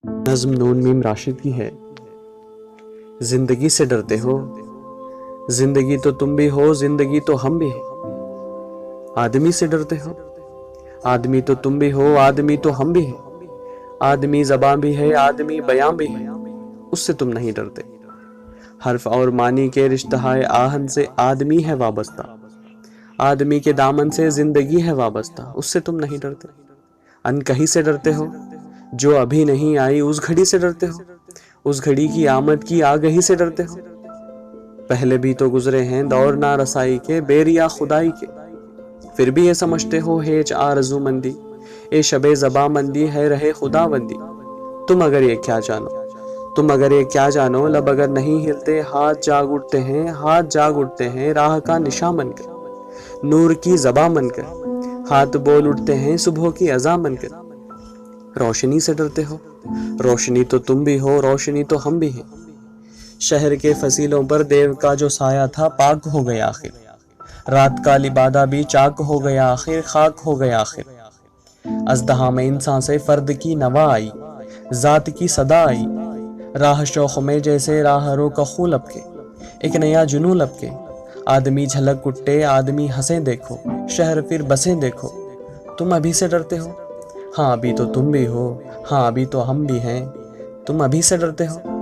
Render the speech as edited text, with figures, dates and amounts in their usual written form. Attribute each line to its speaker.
Speaker 1: نظم نون میم راشد کی ہے۔ زندگی سے ڈرتے ہو، زندگی تو تم بھی ہو، زندگی تو ہم بھی ہیں۔ آدمی سے ڈرتے ہو، آدمی تو تم بھی ہو، آدمی تو ہم بھی ہیں۔ آدمی زباں بھی ہے، آدمی بیاں بھی ہے، اس سے تم نہیں ڈرتے۔ حرف اور معنی کے رشتہ آہن سے آدمی ہے وابستہ، آدمی کے دامن سے زندگی ہے وابستہ، اس سے تم نہیں ڈرتے۔ ان کہیں سے ڈرتے ہو، جو ابھی نہیں آئی اس گھڑی سے ڈرتے ہو، اس گھڑی کی آمد کی آگہی سے ڈرتے ہو۔ پہلے بھی تو گزرے ہیں دور نا رسائی کے، بیریا خدائی کے، پھر بھی یہ سمجھتے ہو ہیچ آرزو مندی، اے شب زباں مندی ہے رہے خدا بندی۔ تم اگر یہ کیا جانو، تم اگر یہ کیا جانو، لب اگر نہیں ہلتے ہاتھ جاگ اٹھتے ہیں، ہاتھ جاگ اٹھتے ہیں راہ کا نشاں بن کر، نور کی زباں بن کر، ہاتھ بول اٹھتے ہیں صبح کی اذاں بن کر۔ روشنی سے ڈرتے ہو، روشنی تو تم بھی ہو، روشنی تو ہم بھی ہیں۔ شہر کے فصیلوں پر دیو کا جو سایہ تھا پاک ہو گیا آخر، رات کا لبادہ بھی چاک ہو گیا آخر، خاک ہو گیا آخر۔ ازدہا میں انسان سے فرد کی نوا آئی، ذات کی صدا آئی، راہ شوق میں جیسے راہ رو کا خون لپکے، ایک نیا جنون لپکے۔ آدمی جھلک اٹھے، آدمی ہنسیں دیکھو، شہر پھر بسیں دیکھو۔ تم ابھی سے ڈرتے ہو، ہاں ابھی تو تم بھی ہو، ہاں ابھی تو ہم بھی ہیں۔ تم ابھی سے ڈرتے ہو۔